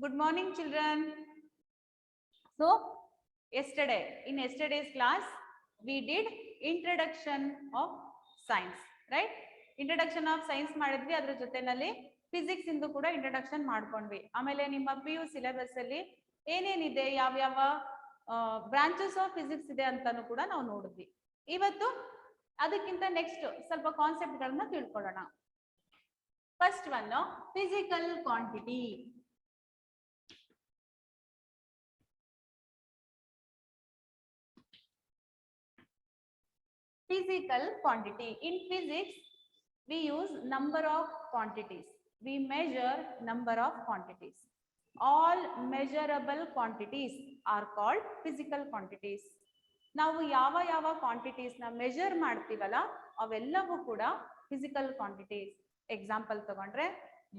Good morning, children. So, in yesterday's class, we did introduction of science, right? Introduction of science ಮಾಡಿದ್ವಿ, ಅದರ ಜೊತೆನಲ್ಲಿ physics ಇಂದು ಕೂಡ introduction ಮಾಡ್ಕೊಂಡ್ವಿ. ಆಮೇಲೆ ನಿಮ್ಮ PU ಸಿಲೆಬಸ್ ಅಲ್ಲಿ ಏನೇನಿದೆ, ಯಾವ ಬ್ರಾಂಚಸ್ ಆಫ್ ಫಿಸಿಕ್ಸ್ ಇದೆ ಅಂತಾನು ಕೂಡ ನಾವು ನೋಡಿದ್ವಿ. ಇವತ್ತು ಅದಕ್ಕಿಂತ ನೆಕ್ಸ್ಟ್ ಸ್ವಲ್ಪ ಕಾನ್ಸೆಪ್ಟ್ ಗಳನ್ನ ತಿಳ್ಕೊಳ್ಳೋಣ. First one physical quantity. Physical quantity. In physics, we use number of quantities. We measure number of quantities. All measurable quantities are called physical quantities. ನಾವು ಯಾವ ಕ್ವಾಂಟಿಟೀಸ್ ನ ಮೆಜರ್ ಮಾಡ್ತೀವಲ್ಲ ಅವೆಲ್ಲವೂ ಕೂಡ ಫಿಸಿಕಲ್ ಕ್ವಾಂಟಿಟೀಸ್. ಎಕ್ಸಾಂಪಲ್ ತಗೊಂಡ್ರೆ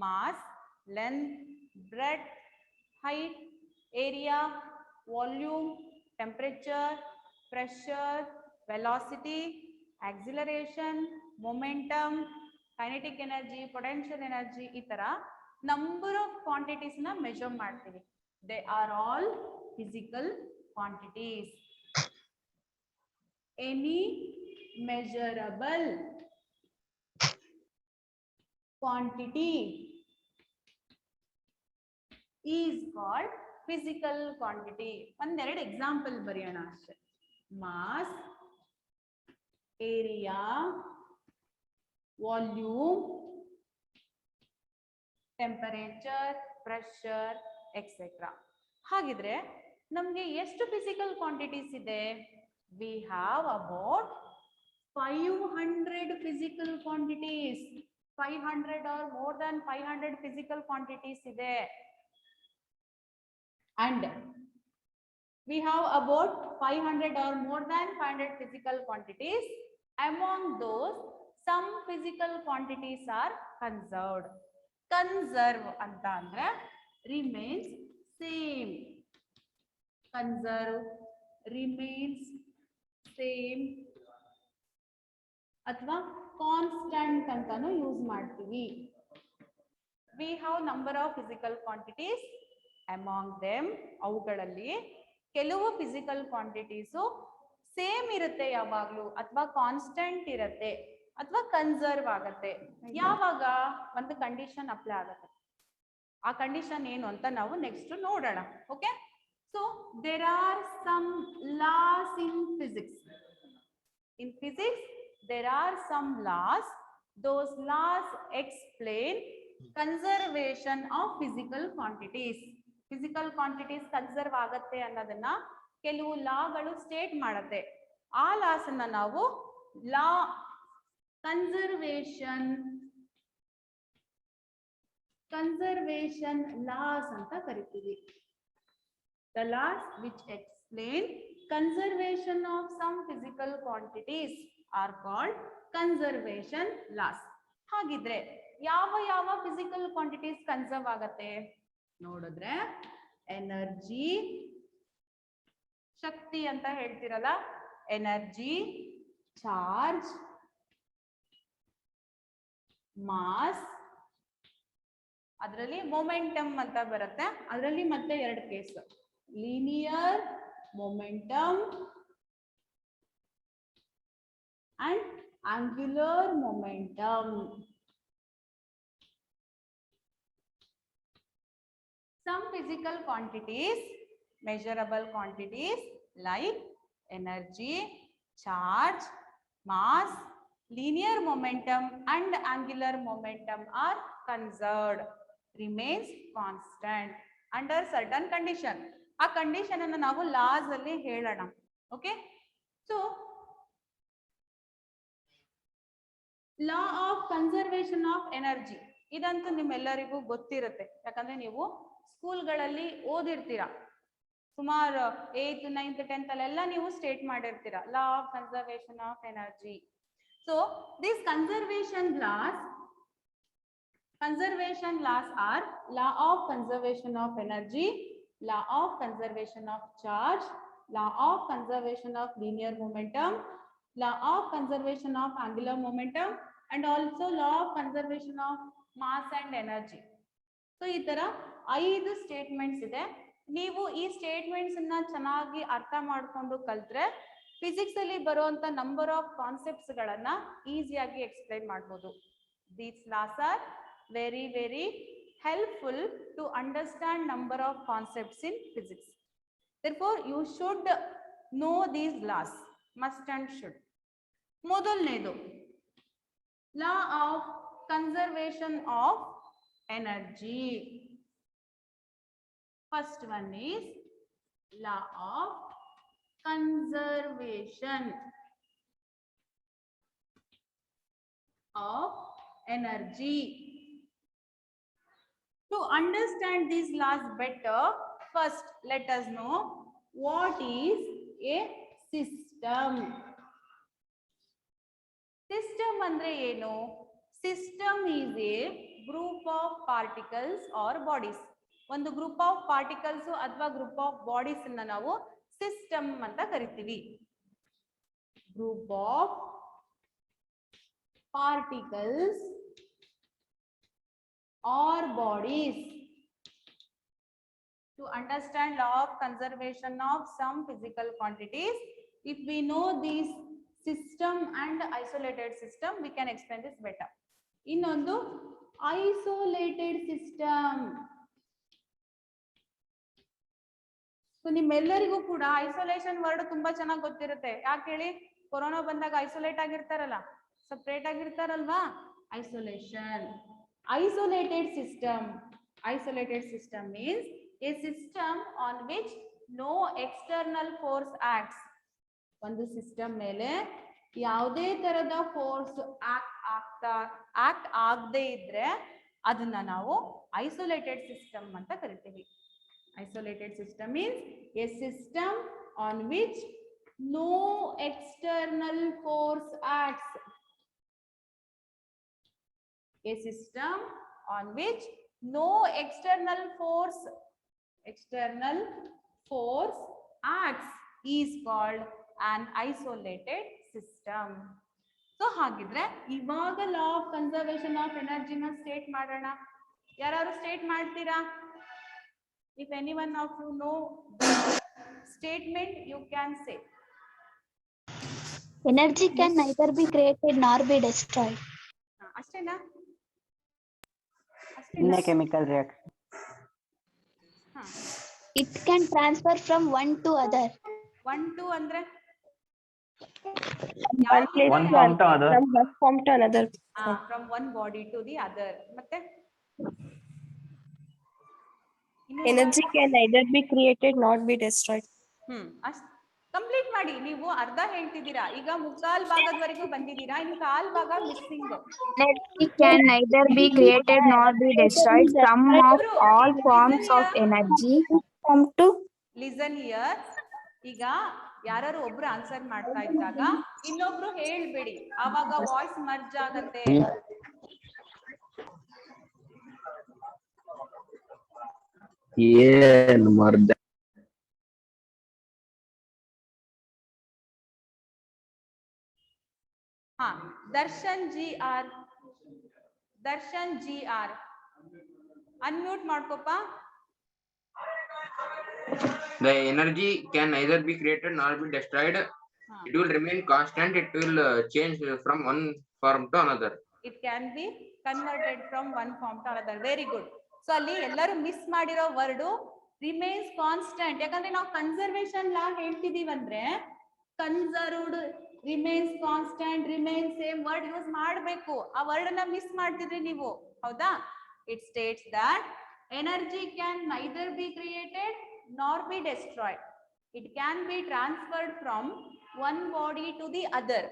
mass, length, breadth, height, area, volume, temperature, pressure, velocity, acceleration, momentum, kinetic energy, potential energy, ಈ ತರ number of quantities ನ measure ಮಾಡ್ತೀವಿ. They are all physical quantities. Any measurable quantity is called physical quantity. ಒಂದೆರಡು example ಬರೆಯೋಣ ಅಷ್ಟೇ. Mass, area, volume, temperature, pressure, etcetera. ಹಾಗಿದ್ರೆ ನಮ್ಗೆ ಎಷ್ಟು ಫಿಸಿಕಲ್ ಕ್ವಾಂಟಿಟೀಸ್ ಇದೆ? We have about 500 physical quantities. 500 or more than 500 physical quantities ಇದೆ. And we have about 500 or more than 500 physical quantities. Among those, some physical quantities are conserved. Conserve anta andre remains same. Conserve, remains same ಅಥವಾ constant ಅಂತಾನು use ಮಾಡ್ತೀವಿ. We have number of physical quantities. Among them, ಅವುಗಳಲ್ಲಿ ಕೆಲವು physical quantities same ಇರುತ್ತೆ ಯಾವಾಗ್ಲೂ, ಅಥವಾ constant ಇರುತ್ತೆ, ಅಥವಾ ಕನ್ಸರ್ವ್ ಆಗತ್ತೆ. ಯಾವಾಗ ಒಂದು ಕಂಡೀಷನ್ ಅಪ್ಲೈ ಆಗತ್ತೆ, ಆ ಕಂಡೀಷನ್ ಏನು ಅಂತ ನಾವು ನೆಕ್ಸ್ಟ್ ನೋಡೋಣ. Okay, so there are some laws in physics. In physics there are some laws. Those laws explain conservation of physical quantities. Physical quantities conserve ಆಗತ್ತೆ ಅನ್ನೋದನ್ನ ಕೆಲವು ಲಾಗಳು ಸ್ಟೇಟ್ ಮಾಡುತ್ತೆ. ಆ ಲಾಸ್ ಅನ್ನ ನಾವು ಲಾ ಕನ್ಸರ್ವೇಷನ್ ಲಾಸ್ ಅಂತ ಕರಿತೀವಿ. The laws which explain conservation of some physical quantities are called conservation laws. ಹಾಗಿದ್ರೆ ಯಾವ ಫಿಸಿಕಲ್ ಕ್ವಾಂಟಿಟೀಸ್ ಕನ್ಸರ್ವ್ ಆಗತ್ತೆ ನೋಡಿದ್ರೆ, ಎನರ್ಜಿ, ಶಕ್ತಿ ಅಂತ ಹೇಳ್ತಿರಲ್ಲ, ಎನರ್ಜಿ, ಚಾರ್ಜ್, ಮಾಸ್, ಅದರಲ್ಲಿ ಮೊಮೆಂಟಮ್ ಅಂತ ಬರುತ್ತೆ. ಅದರಲ್ಲಿ ಮತ್ತೆ ಎರಡು case, linear momentum and angular momentum. Some physical quantities, measurable quantities like energy, charge, mass, linear momentum and angular momentum are conserved, remains constant under certain condition. ಆ condition ಅನ್ನು ನಾವು loss ಅಲ್ಲಿ ಹೇಳೋಣ. Okay, so law of conservation of energy, ಇದಂತೂ ನಿಮ್ಮೆಲ್ಲರಿಗೂ ಗೊತ್ತಿರುತ್ತೆ, ಯಾಕಂದ್ರೆ ನೀವು ಸ್ಕೂಲ್ಗಳಲ್ಲಿ ಓದಿರ್ತೀರಾ. ಸುಮಾರು 8th, 9th, 10th ಅಲ್ಲೆಲ್ಲ ನೀವು ಸ್ಟೇಟ್ ಮಾಡಿರ್ತೀರಾ law of conservation of energy. So this conservation laws or law of conservation of energy, law of conservation of charge, law of conservation of linear momentum, law of conservation of angular momentum and also law of conservation of mass and energy. So ಈ ತರ 5 statements ಇದೆ. ನೀವು ಈ statements ಅನ್ನ ಚೆನ್ನಾಗಿ ಅರ್ಥ ಮಾಡ್ಕೊಂಡು ಕಲ್ತ್ರೆ ಫಿಸಿಕ್ಸ್ ಅಲ್ಲಿ ಬರುವಂತ ನಂಬರ್ ಆಫ್ ಕಾನ್ಸೆಪ್ಟ್ಸ್ ಗಳನ್ನ ಈಸಿಯಾಗಿ ಎಕ್ಸ್ಪ್ಲೈನ್ ಮಾಡ್ಬೋದು. These laws are very very helpful to understand number of concepts in physics. Therefore, you should know these laws, must and should. ಮೊದಲನೇದು law of conservation of energy. First one is law of conservation of energy. To understand these laws better, first let us know what is a system. System andre eno? System is a group of particles or bodies. ಒಂದು group of particles ಅಥವಾ group of bodies ಅನ್ನ ನಾವು system ಅಂತ ಕರಿತೀವಿ. Group of particles or bodies. To understand law of conservation of some physical quantities, if we know this system and isolated system, we can explain this better. Innondu isolated system. So ನಿಮ್ಮೆಲ್ಲರಿಗೂ ಕೂಡ isolation word ತುಂಬಾ ಚೆನ್ನಾಗಿ ಗೊತ್ತಿರುತ್ತೆ. ಯಾಕೆ ಹೇಳಿ? Corona ಬಂದಾಗ isolate ಆಗಿರ್ತಾರಲ್ಲ, separate ಆಗಿರ್ತಾರಲ್ವಾ? Isolation. Isolated system. Isolated system means a system on which no external force acts. ಒಂದು ಸಿಸ್ಟಮ್ ಮೇಲೆ ಯಾವುದೇ ತರದ ಫೋರ್ಸ್ ಆಕ್ಟ್ ಆಗದೆ ಇದ್ರೆ ಅದನ್ನ ನಾವು ಐಸೋಲೇಟೆಡ್ ಸಿಸ್ಟಮ್ ಅಂತ ಕರಿತೀವಿ. Isolated system means a system on which no external force acts. A system on which no external force acts is called an isolated system. So ಹಾಗಿದ್ರೆ ಇವಾಗ law of conservation of energy ನ state ಮಾಡೋಣ. ಯಾರು state ಮಾಡ್ತೀರಾ? If anyone of you know the statement, you can say. Energy can neither be created nor be destroyed. ಅಷ್ಟೇನಾ? In a chemical reaction. It can transfer from one to other. One to andre? One form to other. From one form to another. From one body to the other. ಮತ್ತೆ? Energy can neither be created nor be destroyed. Complete ಮಾಡಿ. ನೀವು ಅರ್ಧ ಹೇಳ್ತಿದ್ದೀರಾ, ಈಗ ಮುಕ್ಕಾಲ್ ಭಾಗದವರೆಗೂ ಬಂದಿದ್ದೀರಾ, ಇನ್ನು ಕಾಲ್ ಭಾಗ missing. Energy can neither be created nor be destroyed. Sum of all forms of energy. Listen here. ಈಗ ಯಾರು ಒಬ್ರು ಆನ್ಸರ್ ಮಾಡ್ತಾ ಇದ್ದಾಗ ಇನ್ನೊಬ್ರು ಹೇಳ್ಬೇಡಿ, ಆವಾಗ ವಾಯ್ಸ್ ಮರ್ಜ್ ಆಗತ್ತೆ. ಏನ್ ಮರ್ದ. ದರ್ಶನ್ ಜಿ ಆರ್ ಅನ್ಮ್ಯೂಟ್ ಮಾಡ್ಕೋಪ. The energy can neither be created nor be destroyed. It will remain constant. It will change from one form to another. It can be converted from one form to another. Very good. So ಅಲ್ಲಿ ಎಲ್ಲರೂ miss ಮಾಡಿರೋ word remains constant. ಯಾಕಂದ್ರೆ ನಾವು conservation law ಹೇಳ್ತಿದೀವಂದ್ರೆ conserved, remains constant, remain same word use ಮಾಡಬೇಕು. ಆ word ಅನ್ನ miss ಮಾಡ್ತಿದ್ರಿ ನೀವು, ಹೌದಾ? It states that energy can neither be created nor be destroyed. It can be transferred from one body to the other.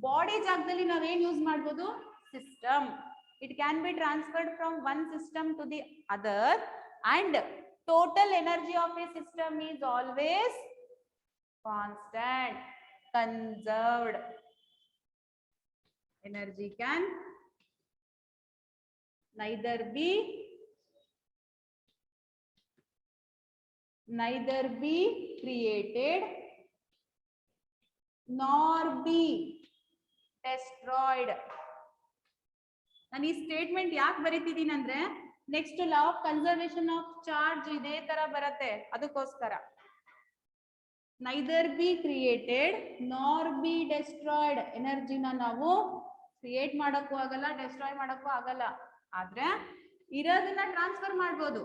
Body ಜಾಗದಲ್ಲಿ ನಾವು ಏನು use ಮಾಡಬಹುದು? System. It can be transferred from one system to the other, and total energy of a system is always constant, conserved. Energy can neither be created nor be destroyed. ನಾನು ಈ statement ಯಾಕೆ ಬರೀತಿದ್ದೀನಿ ಅಂದ್ರೆ next law of conservation of charge ಇದೇ ತರ ಬರುತ್ತೆ. ಅದಕ್ಕೋಸ್ಕರ neither be created nor be destroyed. ಎನರ್ಜಿನ ನಾವು ಕ್ರಿಯೇಟ್ ಮಾಡಕ್ಕೂ ಆಗಲ್ಲ, ಡೆಸ್ಟ್ರಾಯ್ ಮಾಡಕ್ಕೂ ಆಗಲ್ಲ. ಆದ್ರೆ ಇರೋದನ್ನ ಟ್ರಾನ್ಸ್ಫರ್ ಮಾಡ್ಬೋದು.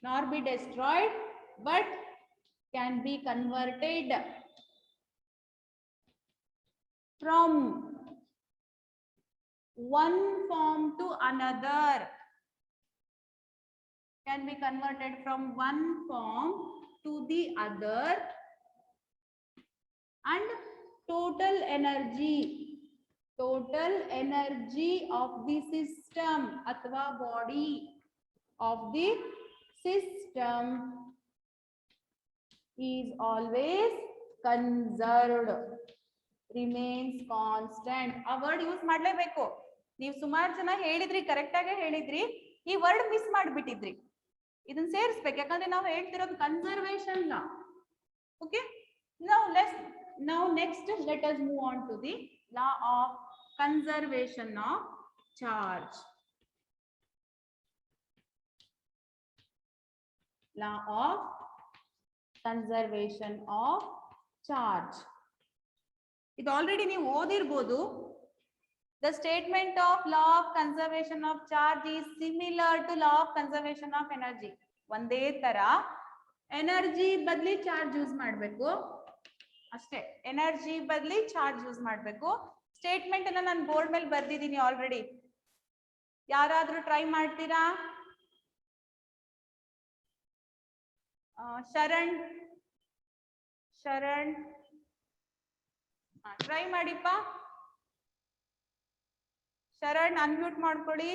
ನಾರ್ be destroyed but can be converted from one form to another, can be converted from one form to the other, and total energy of the system athwa body of the system is always conserved, remains constant. ಆ word use ಮಾಡ್ಲೇಬೇಕು. ನೀವು ಸುಮಾರು ಜನ ಹೇಳಿದ್ರಿ, correct ಆಗಿ ಹೇಳಿದ್ರಿ, ಈ word miss ಮಾಡ್ಬಿಟ್ಟಿದ್ರಿ. ಇದನ್ನ ಸೇರಿಸ್ಬೇಕು, ಯಾಕಂದ್ರೆ ನಾವು ಹೇಳ್ತಿರೋದು conservation law. Okay, now next let us move on to the law of conservation of charge. Law of conservation of charge. ಇದು ಆಲ್ರೆಡಿ ನೀವು ಓದಿರ್ಬೋದು. The statement of law of conservation of charge is similar to law of conservation of energy. ಒಂದೇ ತರ energy ಬದಲಿ charge use ಮಾಡಬೇಕು ಅಷ್ಟೇ. Energy ಬದಲಿ charge use ಮಾಡಬೇಕು. Statement ಅನ್ನ ನಾನು ಬೋರ್ಡ್ ಮೇಲೆ ಬರ್ದಿದ್ದೀನಿ ಆಲ್ರೆಡಿ. ಯಾರಾದ್ರೂ ಟ್ರೈ ಮಾಡ್ತೀರಾ? ಶರಣ್ ಟ್ರೈ ಮಾಡಿಪ್ಪ. ಶರಣ್ ಅನ್ಮ್ಯೂಟ್ ಮಾಡ್ಕೊಳ್ಳಿ.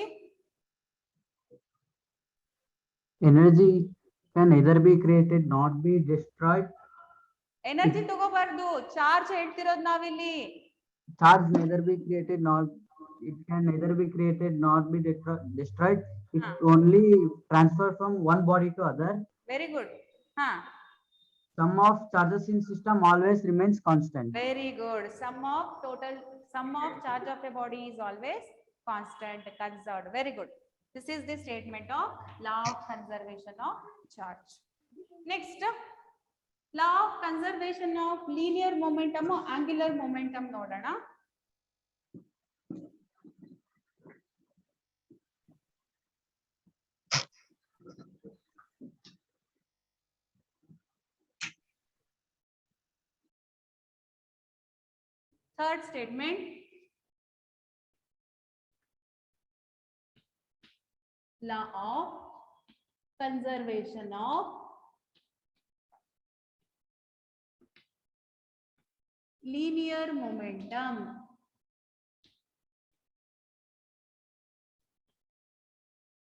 Energy can neither be created nor be destroyed. Energy ತಗೋಬಾರ್ದು, ಚಾರ್ಜ್ ಹೇಳ್ತಿರೋದು ನಾವಿಲ್ಲಿ. Charge neither be created nor it can neither be created nor be destroyed. It only transfer from one body to other. Very good. Sum of charges in system always remains constant. Very good. Sum of charge of a body is always constant, conserved. Very good. This is the statement of law of conservation of charge. Next, law of conservation of linear momentum, angular momentum nodana. Third statement, law of conservation of linear momentum.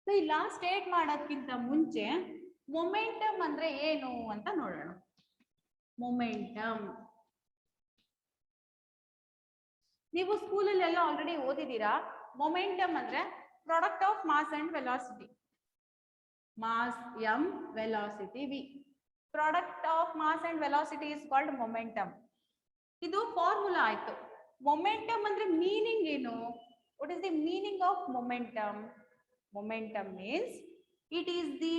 So ಈ ಲಾ state ಮಾಡೋದಕ್ಕಿಂತ ಮುಂಚೆ momentum ಅಂದ್ರೆ ಏನು ಅಂತ ನೋಡೋಣ. Momentum ನೀವು ಸ್ಕೂಲಲ್ಲೆಲ್ಲ already ಓದಿದ್ದೀರಾ. ಮೊಮೆಂಟಮ್ ಅಂದ್ರೆ product of mass and velocity. Mass m, velocity v. Product of mass and velocity is called momentum. ಇದು ಫಾರ್ಮುಲಾ ಆಯ್ತು. ಮೊಮೆಂಟಮ್ ಅಂದ್ರೆ ಮೀನಿಂಗ್ ಏನು? What is the meaning of momentum? Momentum means it is the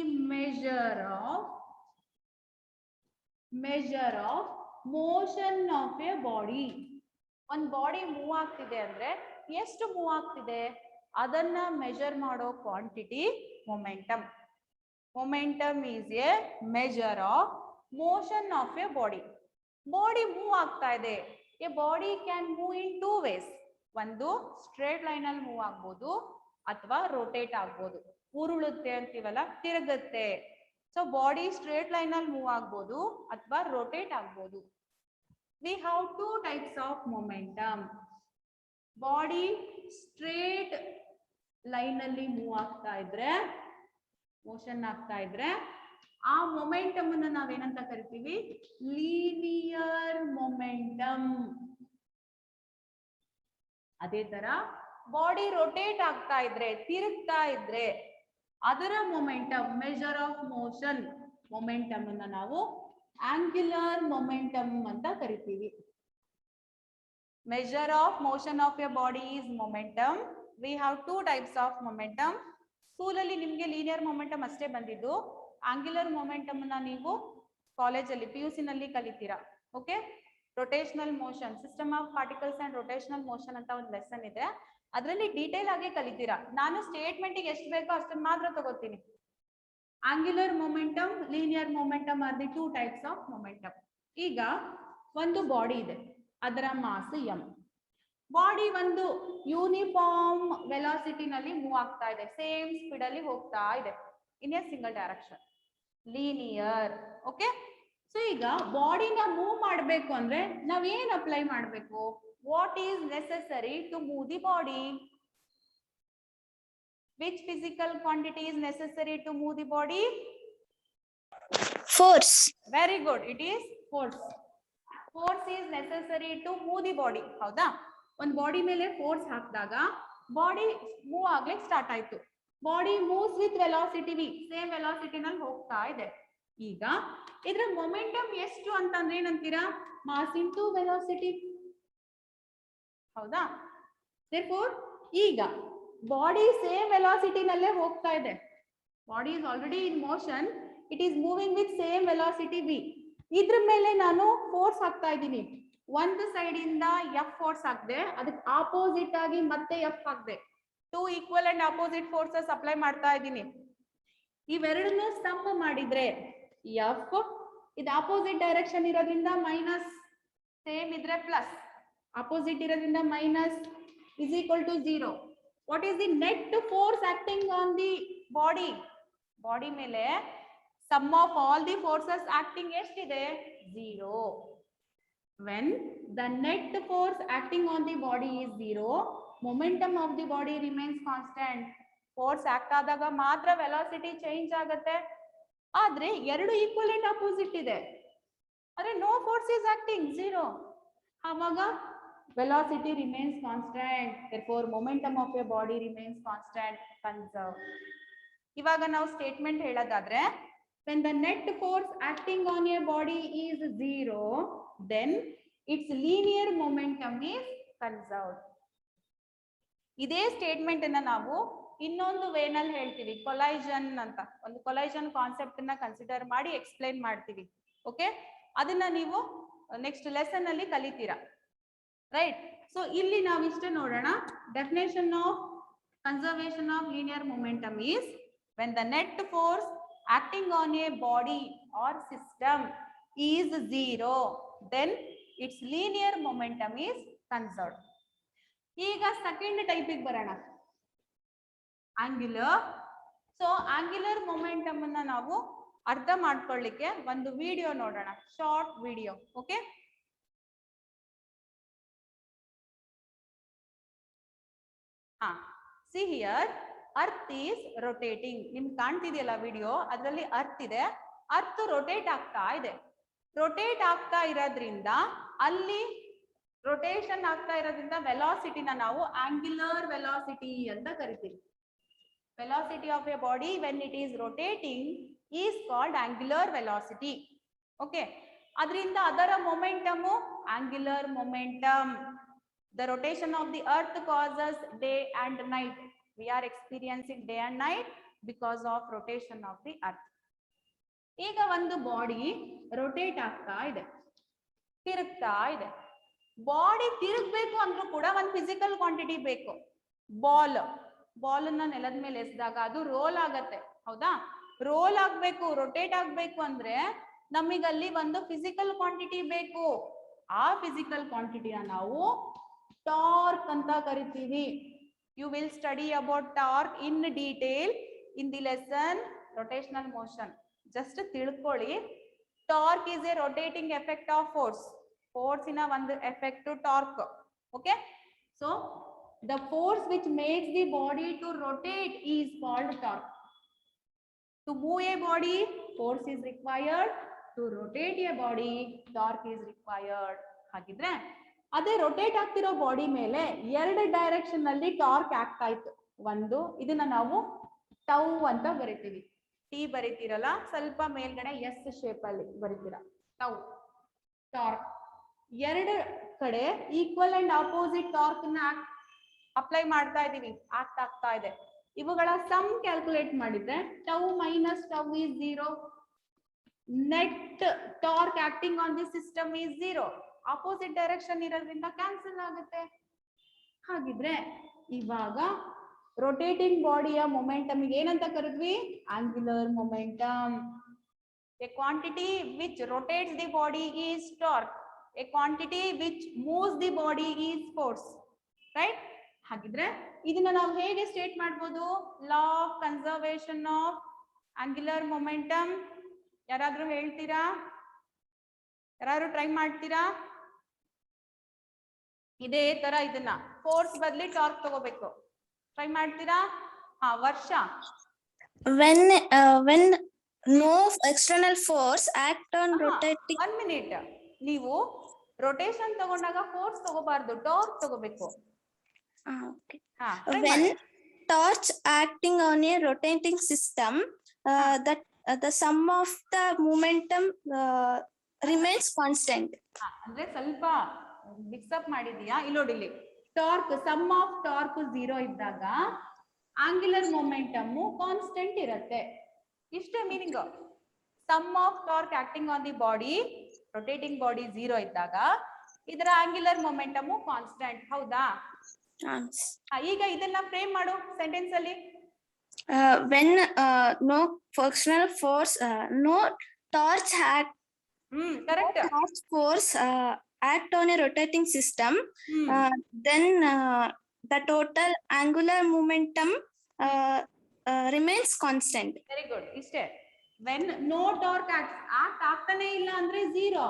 measure of motion of a body. ಒಂದ್ body move ಆಗ್ತಿದೆ ಅಂದ್ರೆ ಎಷ್ಟು move ಆಗ್ತಿದೆ ಅದನ್ನ ಮೆಜರ್ ಮಾಡೋ quantity momentum. Momentum is a measure of motion of a body. Body move ಆಗ್ತಾ ಇದೆ. A body can move in two ways. ಒಂದು ಸ್ಟ್ರೇಟ್ ಲೈನ್ ಅಲ್ಲಿ ಮೂವ್ ಆಗ್ಬೋದು ಅಥವಾ ರೋಟೇಟ್ ಆಗ್ಬೋದು. ಉರುಳುತ್ತೆ ಅಂತೀವಲ್ಲ, ತಿರುಗುತ್ತೆ. ಸೊ ಬಾಡಿ ಸ್ಟ್ರೇಟ್ ಲೈನ್ ಅಲ್ಲಿ ಮೂವ್ ಆಗ್ಬೋದು ಅಥವಾ ರೋಟೇಟ್ ಆಗ್ಬೋದು. We have two types of momentum. Body straight line ಅಲ್ಲಿ ಮೂವ್ ಆಗ್ತಾ ಇದ್ರೆ, ಮೋಷನ್ ಆಗ್ತಾ ಇದ್ರೆ, ಆ ಮೊಮೆಂಟಮ್ ಅನ್ನ ನಾವೇನಂತ ಕರಿತೀವಿ? Linear momentum. ಅದೇ ತರ ಬಾಡಿ ರೊಟೇಟ್ ಆಗ್ತಾ ಇದ್ರೆ, ತಿರುಗ್ತಾ ಇದ್ರೆ, ಅದರ momentum, measure of motion momentum ಅನ್ನ ನಾವು ಆಂಗ್ಯುಲರ್ ಮೊಮೆಂಟಮ್ ಅಂತ ಕರಿತೀವಿ. measure of motion of your body is momentum. We have two types of momentum. ಸ್ಕೂಲಲ್ಲಿ ನಿಮ್ಗೆ ಲೀನಿಯರ್ ಮೊಮೆಂಟಮ್ ಅಷ್ಟೇ ಬಂದಿದ್ದು, ಆಂಗ್ಯುಲರ್ ಮೊಮೆಂಟಮ್ ನ ನೀವು ಕಾಲೇಜಲ್ಲಿ PUC ನಲ್ಲಿ ಕಲಿತೀರಾ. Okay, rotational motion, system of particles and rotational motion ಅಂತ ಒಂದು ಲೆಸನ್ ಇದೆ, ಅದರಲ್ಲಿ ಡೀಟೇಲ್ ಆಗಿ ಕಲಿತೀರಾ. ನಾನು ಸ್ಟೇಟ್ಮೆಂಟ್ಗೆ ಎಷ್ಟು ಬೇಕೋ ಅಷ್ಟನ್ನ ಮಾತ್ರ ತಗೋತೀನಿ. Angular momentum, linear momentum are the 2 types of momentum. ಈಗ ಒಂದು ಬಾಡಿ ಇದೆ, ಅದರ ಮಾಸ್ m. ಬಾಡಿ ಒಂದು ಯೂನಿಫಾರ್ಮ್ ವೆಲಾಸಿಟಿನಲ್ಲಿ ಮೂವ್ ಆಗ್ತಾ ಇದೆ, ಸೇಮ್ ಸ್ಪೀಡ್ ಅಲ್ಲಿ ಹೋಗ್ತಾ ಇದೆ in a single direction, linear. Okay, so ಈಗ ಬಾಡಿನ ಮೂವ್ ಮಾಡಬೇಕು ಅಂದ್ರೆ ನಾವ್ ಏನ್ ಅಪ್ಲೈ ಮಾಡಬೇಕು? What is necessary to move the body? Which physical quantity is necessary to move the body? Force. Very good, it is force. Force is necessary to move the body. ಹೌದಾ? ಒಂದು body ಮೇಲೆ force ಹಾಕಿದಾಗ body move ಆಗ್ಲಿಕ್ಕೆ start ಆಯ್ತು. Body moves with velocity v, same velocity ನಲ್ಲಿ ಹೋಗ್ತಾ ಇದೆ. ಈಗ ಇದ್ರ ಮೊಮೆಂಟಮ್ ಎಷ್ಟು ಅಂತಂದ್ರೆ ಏನಂತೀರಾ? Mass into velocity. ಹೌದಾ? therefore ಈಗ ಬಾಡಿ ಸೇಮ್ ವೆಲಾಸಿಟಿ ನಲ್ಲೇ ಹೋಗ್ತಾ ಇದೆ. Body is already in motion, it is moving with same velocity v. ಇದ್ರ ಮೇಲೆ ನಾನು ಫೋರ್ಸ್ ಹಾಕ್ತಾ ಇದ್ದೀನಿ. ಒಂದು ಸೈಡ್ ಇಂದ F ಫೋರ್ಸ್ ಹಾಕ್ದೆ, ಅದಕ್ಕೆ ಆಪೋಸಿಟ್ ಆಗಿ ಮತ್ತೆ F ಹಾಕ್ದೆ. 2 equal and opposite forces apply ಮಾಡ್ತಾ ಇದ್ದೀನಿ. ಇವೆರಡನ್ನು ಸಮ್ ಮಾಡಿದ್ರೆ F ಇದು ಆಪೋಸಿಟ್ ಡೈರೆಕ್ಷನ್ ಇರೋದ್ರಿಂದ ಮೈನಸ್, ಸೇಮ್ ಇದ್ರೆ ಪ್ಲಸ್, ಆಪೋಸಿಟ್ ಇರೋದ್ರಿಂದ minus is equal to 0. What is the net force acting on the body? Body ಮೇಲೆ sum of all the forces acting ಎಷ್ಟಿದೆ? 0. When the net force acting on the body is 0, momentum of the body remains constant. Force act ಆದಾಗ ಮಾತ್ರ velocity change ಆಗುತ್ತೆ. ಆದ್ರೆ ಎರಡು equal and opposite ಇದೆ, ಆದ್ರೆ no force is acting, 0. ಆವಾಗ velocity remains constant, therefore momentum of a body remains constant, conserved. ಇವಾಗ ನಾವು ಸ್ಟೇಟ್ಮೆಂಟ್ ಹೇಳೋದಾದ್ರೆ, when the net force acting on a body is 0, then its linear momentum is conserved. ಇದೇ statement ಅನ್ನ ನಾವು ಇನ್ನೊಂದು ವೇನಲ್ಲಿ ಹೇಳ್ತೀವಿ, ಕೊಲೈಷನ್ ಅಂತ. ಒಂದು ಕೊಲೈಷನ್ ಕಾನ್ಸೆಪ್ಟ್ ಅನ್ನ ಕನ್ಸಿಡರ್ ಮಾಡಿ ಎಕ್ಸ್ಪ್ಲೈನ್ ಮಾಡ್ತೀವಿ. ಓಕೆ, ಅದನ್ನ ನೀವು ನೆಕ್ಸ್ಟ್ ಲೆಸನ್ ಅಲ್ಲಿ ಕಲಿತೀರಾ. ರೈಟ್, ಸೊ ಇಲ್ಲಿ ನಾವು ಇಷ್ಟೇ ನೋಡೋಣ. Definition of conservation of linear momentum is when the net force acting on a body or system is 0, then its linear momentum is conserved. ಈಗ ಸೆಕೆಂಡ್ ಟೈಪಿಗೆ ಬರೋಣ, ಆಂಗ್ಯುಲರ್. ಸೊ ಆಂಗ್ಯುಲರ್ ಮೊಮೆಂಟಮ್ ಅನ್ನ ನಾವು ಅರ್ಥ ಮಾಡ್ಕೊಳ್ಳಿಕ್ಕೆ ಒಂದು ವಿಡಿಯೋ ನೋಡೋಣ, short video. Okay, see here, earth is rotating. ನಿಮ್ಗೆ ಕಾಣ್ತಿದೆಯಲ್ಲ video, ಅದರಲ್ಲಿ ಅರ್ತ್ ಇದೆ. ಅರ್ತ್ ರೊಟೇಟ್ ಆಗ್ತಾ ಇದೆ. ರೊಟೇಟ್ ಆಗ್ತಾ ಇರೋದ್ರಿಂದ ಅಲ್ಲಿ ರೊಟೇಷನ್ ಆಗ್ತಾ ಇರೋದ್ರಿಂದ ವೆಲಾಸಿಟಿನ ನಾವು ಆಂಗ್ಯುಲರ್ ವೆಲಾಸಿಟಿ ಅಂತ ಕರಿತೀವಿ. Velocity of a body when it is rotating is called angular velocity. Okay, ಅದರಿಂದ ಅದರ momentum angular momentum. The rotation of the earth causes day and night. We are experiencing day and night because of rotation of the earth. ಈಗ ಒಂದು body rotate ಆಗ್ತಾ ಇದೆ, ತಿರುಗ್ತಾ ಇದೆ. Body ತಿರುಗಬೇಕು ಅಂದ್ರೂ ಕೂಡ ಒಂದು ಫಿಸಿಕಲ್ ಕ್ವಾಂಟಿಟಿ ಬೇಕು. ಬಾಲ್ ಅನ್ನ ನೆಲದ ಮೇಲೆ ಎಸ್ದಾಗ ಅದು ರೋಲ್ ಆಗತ್ತೆ. ಹೌದಾ? ರೋಲ್ ಆಗ್ಬೇಕು, ರೊಟೇಟ್ ಆಗ್ಬೇಕು ಅಂದ್ರೆ ನಮಗಲ್ಲಿ ಒಂದು ಫಿಸಿಕಲ್ ಕ್ವಾಂಟಿಟಿ ಬೇಕು. ಆ ಫಿಸಿಕಲ್ ಕ್ವಾಂಟಿಟಿನ ನಾವು ಟಾರ್ಕ್ ಅಂತ ಕರಿತೀವಿ. You will study about torque in detail in the lesson rotational motion. Just ತಿಳ್ಕೊಳ್ಳಿ, torque is a rotating effect of force. ಫೋರ್ಸಿನ ಒಂದು effect torque. Okay, so the force which makes the body to rotate is called torque. To move a body, force is required. To rotate a body, torque is required. ಹಾಗಿದ್ರೆ ಅದೇ rotate ಆಗ್ತಿರೋ body ಮೇಲೆ ಎರಡು direction ಅಲ್ಲಿ torque ಆಗ್ತಾ ಇತ್ತು. ಒಂದು, ಇದನ್ನ ನಾವು ಟೌ ಅಂತ ಬರಿತೀವಿ. ಟಿ ಬರಿತೀರಲ್ಲ, ಸ್ವಲ್ಪ ಮೇಲ್ಗಡೆ ಎಸ್ ಶೇಪ್ ಅಲ್ಲಿ ಬರಿತೀರಾ, ಟೌ, ಟಾರ್ಕ್. ಎರಡು ಕಡೆ ಈಕ್ವಲ್ ಅಂಡ್ ಆಪೋಸಿಟ್ ಟಾರ್ಕ್ ನ ಅಪ್ಲೈ ಮಾಡ್ತಾ ಇದೀವಿ, ಆಗ್ತಾ ಇದೆ. ಇವುಗಳ ಸಮ್ ಕ್ಯಾಲ್ಕುಲೇಟ್ ಮಾಡಿದ್ರೆ tau minus tau is 0. Net torque acting on the system is 0. Opposite direction ಇರೋದ್ರಿಂದ ಕ್ಯಾನ್ಸಲ್ ಆಗುತ್ತೆ. ಹಾಗಿದ್ರೆ ಇವಾಗ ರೊಟೇಟಿಂಗ್ ಬಾಡಿಯ ಮೊಮೆಂಟಮ್ ಏನಂತ ಕರೆದ್ವಿ? Angular momentum. A quantity which rotates the body is torque. A quantity which moves the body is force. Right? ಹಾಗಿದ್ರೆ ಇದನ್ನ ನಾವು ಹೇಗೆ ಸ್ಟೇಟ್ ಮಾಡ್ಬೋದು? ಲಾ of conservation of angular momentum. ಯಾರಾದ್ರೂ ಹೇಳ್ತೀರಾ? ಯಾರು ಟ್ರೈ ಮಾಡ್ತೀರಾ? ಇದೇ ತರ ಇದನ್ನ ಫೋರ್ಸ್ ಬದಲಿ ಟಾರ್ಕ್ ತಗೋಬೇಕು. ಟ್ರೈ ಮಾಡ್ತೀರಾ? ಹಾ, ವರ್ಷ. when no external force act on rotating. 1 minute. ನೀವು ರೊಟೇಷನ್ ತಗೊಂಡಾಗ ಫೋರ್ಸ್ ತಗೋಬಾರ್ದು, ಟಾರ್ಕ್ ತಗೋಬೇಕು. Okay. ಹಾ, When torch acting on a rotating system, that the sum of the momentum remains constant. ಅಂದ್ರೆ ಸ್ವಲ್ಪ ಮಿಕ್ಸ್ಅಪ್ ಮಾಡಿದೀಯಾ? ಇಲ್ಲಿ ನೋಡಿಲಿ, ಟಾರ್ಕ್ ಸಮ್ ಆಫ್ ಟಾರ್ಕ್ 0 ಇದ್ದಾಗ angular momentum constant ಇರುತ್ತೆ. ಇಷ್ಟೇ meaning. Sum of torque acting on the body, rotating body 0 ಇದ್ದಾಗ ಇದರ angular momentum constant. ಹೌದಾ? ಈಗ ಇದನ್ನ ಫ್ರೇಮ್ ಮಾಡು ಸೆಂಟೆನ್ಸ್ ಅಲ್ಲಿ. When no external force, no torch act. Correct. Torch force act on a rotating system, then the total angular momentum remains constant. Very good. ಇಷ್ಟೇ. When no torque act ಆಗ್ತಾನೆ ಇಲ್ಲ ಅಂದ್ರೆ 0.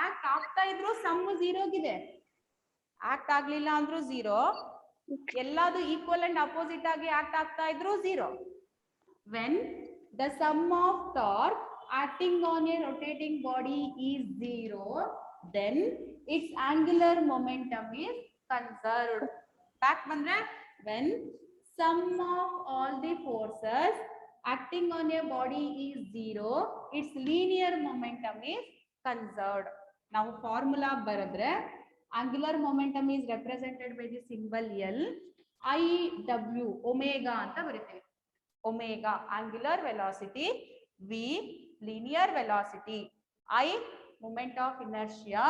Act ಆಗ್ತಾ ಇದ್ರು some 0 ಗಿದೆ, act ಆಗ್ಲಿಲ್ಲ ಅಂದ್ರೂ 0. ಎಲ್ಲಾದು ಈಕ್ವಲ್ ಅಂಡ್ ಅಪೋಸಿಟ್ ಆಗಿ ಆಕ್ಟ್ ಆಗ್ತಾ ಇದ್ರು 0. When the sum of torque acting on a rotating body is 0, then its angular momentum is conserved. Back bandre, when sum of all the forces acting on a body is 0, its linear momentum is conserved. Now formula baradre, angular momentum is represented by the symbol L. IW omega anta bariteve. Omega angular velocity, V linear velocity, I moment of inertia,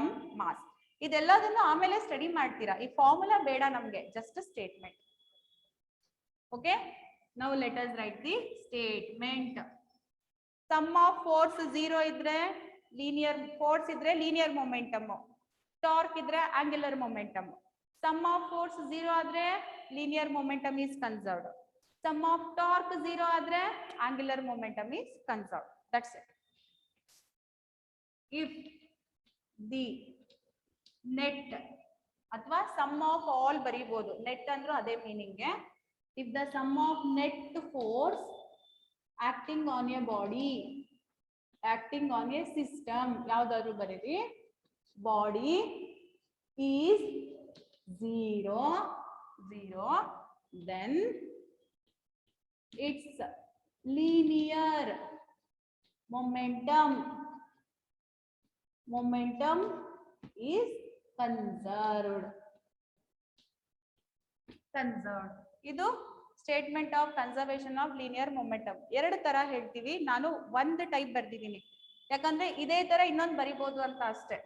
M mass. ಇದೆಲ್ಲದನ್ನು ಆಮೇಲೆ study ಮಾಡ್ತೀರಾ. ಈ formula ಬೇಡ ನಮ್ಗೆ, just statement. Okay, now let us write the statement. Sum of force 0 ಇದ್ರೆ linear force ಇದ್ರೆ linear momentum, torque ಇದ್ರೆ angular momentum. Sum of force 0 ಆದ್ರೆ linear momentum is conserved. Sum of torque 0 ಆದ್ರೆ angular momentum is conserved. That's it. If the net ಅಥವಾ sum of all ಬರಿಬಹುದು, net ಅಂದ್ರೂ ಅದೇ meaning. If the sum of net force acting on a body, acting on a system, ಯಾವ್ದಾದ್ರು ಬರೀರಿ, body is 0, then its linear momentum is conserved. ಇದು statement of conservation of linear momentum. ಎರಡು ತರ ಹೇಳ್ತೀವಿ, ನಾನು ಒಂದು ಟೈಪ್ ಬರ್ದಿದ್ದೀನಿ ಯಾಕಂದ್ರೆ ಇದೇ ತರ ಇನ್ನೊಂದು ಬರಿಬಹುದು ಅಂತ ಅಷ್ಟೇ.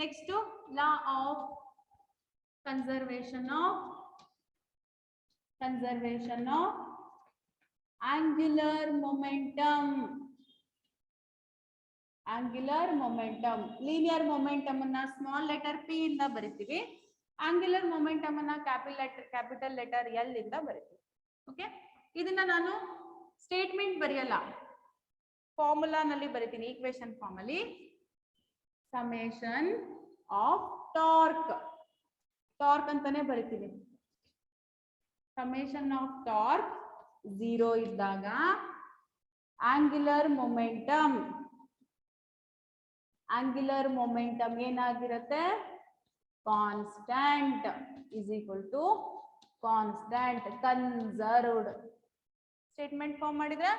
Next law of conservation of angular momentum. Linear momentum ಅನ್ನ ಸ್ಮಾಲ್ ಲೆಟರ್ P ಇಂದ ಬರಿತೀವಿ, ಆಂಗ್ಯುಲರ್ ಮೊಮೆಂಟಮ್ ಅನ್ನ ಕ್ಯಾಪಿಟಲ್ ಲೆಟರ್ L ಇಂದ ಬರಿತೀವಿ. ಓಕೆ, ಇದನ್ನ ನಾನು ಸ್ಟೇಟ್ಮೆಂಟ್ ಬರೆಯಲ್ಲ, ಫಾರ್ಮುಲಾ ನಲ್ಲಿ ಬರಿತೀನಿ. ಈಕ್ವೇಶನ್ ಫಾರ್ಮ್ ಅಲ್ಲಿ ಸಮೇಷನ್ ಆಫ್ ಟಾರ್ಕ್ ಅಂತಾನೆ ಬರಿತೀವಿ. ಸಮೇಷನ್ ಆಫ್ ಟಾರ್ಕ್ 0 ಇದ್ದಾಗ ಆಂಗ್ಯುಲರ್ ಮೊಮೆಂಟಮ್ ಏನಾಗಿರುತ್ತೆ? Constant is equal to constant conserved. Statement form ಮಾಡಿದ್ರೆ,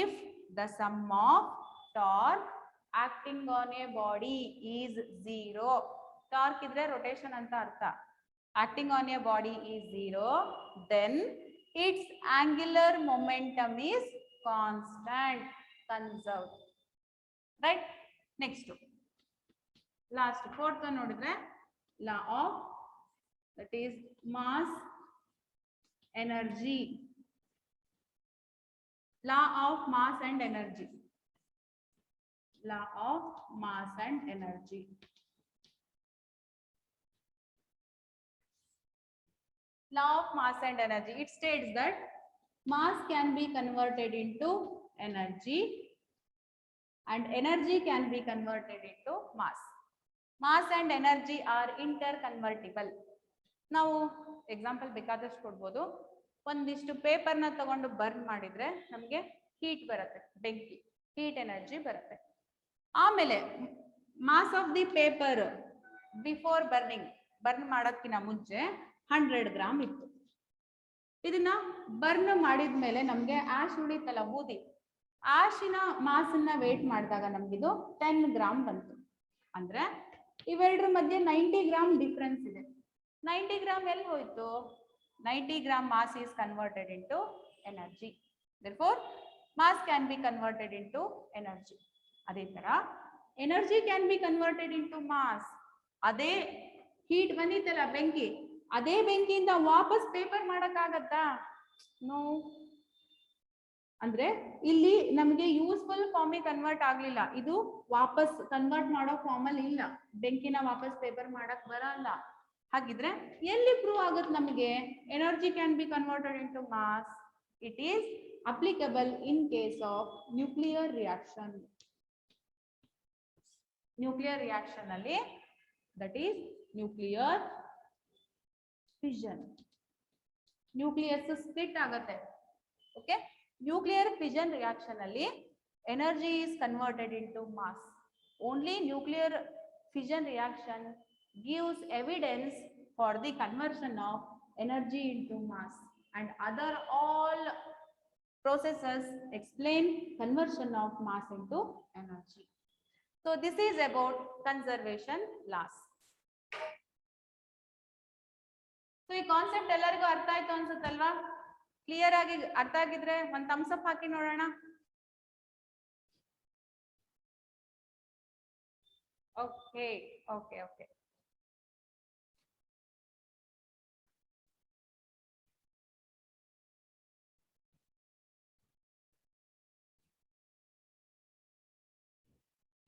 if the sum of torque acting on a body is 0, torque ಇದ್ರೆ rotation ಅಂತ ಅರ್ಥ. acting on a body is 0, then its angular momentum is constant, conserved. Right? Next, last fourth one nodidre law of, that is mass energy. Law of mass and energy. Law of mass and energy. Law of mass and energy. It states that mass can be converted into energy and energy can be converted into mass. Mass and energy are interconvertible. ನಾವು example ಬೇಕಾದಷ್ಟು ಕೊಡ್ಬೋದು. ಒಂದಿಷ್ಟು ಪೇಪರ್ನ ತಗೊಂಡು burn ಮಾಡಿದ್ರೆ ನಮಗೆ heat ಬರುತ್ತೆ, ಬೆಂಕಿ, ಹೀಟ್ ಎನರ್ಜಿ ಬರುತ್ತೆ. ಆಮೇಲೆ mass of the paper before burn ಮಾಡೋದಕ್ಕಿಂತ ಮುಂಚೆ 100 ಗ್ರಾಮ್ ಇತ್ತು. ಇದನ್ನ ಬರ್ನ್ ಮಾಡಿದ್ಮೇಲೆ ನಮ್ಗೆ ಆಶ್ ಉಳಿತಲ್ಲ, ಬೂದಿ, ಆಶಿನ ಮಾಸನ್ನ ವೇಟ್ ಮಾಡಿದಾಗ ನಮ್ಗಿದು 10 ಗ್ರಾಮ್ ಬಂತು. ಅಂದ್ರೆ ಇವೆರಡರ ಮಧ್ಯೆ 90 ಗ್ರಾಮ್ ಡಿಫ್ರೆನ್ಸ್ ಇದೆ. 90 ಗ್ರಾಮ್ ಎಲ್ಲಿ ಹೋಯ್ತು? 90 gram mass is converted into energy. Therefore, mass can be converted into energy. ಅದೇ ತರ energy can be converted into mass. ಅದೇ ಹೀಟ್ ಬಂದಿತ್ತಲ್ಲ ಬೆಂಕಿ, ಅದೇ ಬೆಂಕಿಯಿಂದ ವಾಪಸ್ ಪೇಪರ್ ಮಾಡಕ್ಕಾಗತ್ತಾ? ನೋ. ಅಂದ್ರೆ ಇಲ್ಲಿ ನಮಗೆ ಯೂಸ್ಫುಲ್ ಫಾರ್ಮಿಗೆ ಕನ್ವರ್ಟ್ ಆಗ್ಲಿಲ್ಲ, ಇದು ವಾಪಸ್ ಕನ್ವರ್ಟ್ ಮಾಡೋ ಫಾರ್ಮಲ್ಲಿ ಇಲ್ಲ, ಬೆಂಕಿನ ವಾಪಸ್ ಪೇಪರ್ ಮಾಡಕ್ ಬರಲ್ಲ. ಹಾಗಿದ್ರೆ ಎಲ್ಲಿ ಪ್ರೂವ್ ಆಗುತ್ತೆ ನಮಗೆ energy can be converted into mass? It is applicable in case of nuclear reaction. Nuclear reaction ಅಲ್ಲಿ, that is nuclear fission. Nucleus split ಆಗುತ್ತೆ. ಓಕೆ, ನ್ಯೂಕ್ಲಿಯರ್ ಫಿಷನ್ ರಿಯಾಕ್ಷನ್ ಅಲ್ಲಿ energy is converted into mass. Only nuclear fission reaction gives evidence for the conversion of energy into mass, and other all processes explain conversion of mass into energy. So this is about conservation laws. So ಈ concept ಎಲ್ಲರಿಗೂ ಅರ್ಥ ಆಯ್ತು ಅನ್ಸುತ್ತಲ್ವಾ? Clear ಆಗಿ ಅರ್ಥ ಆಗಿದ್ರೆ ಒಂದು thumbs up ಹಾಕಿ ನೋಡೋಣ. Okay, okay, okay.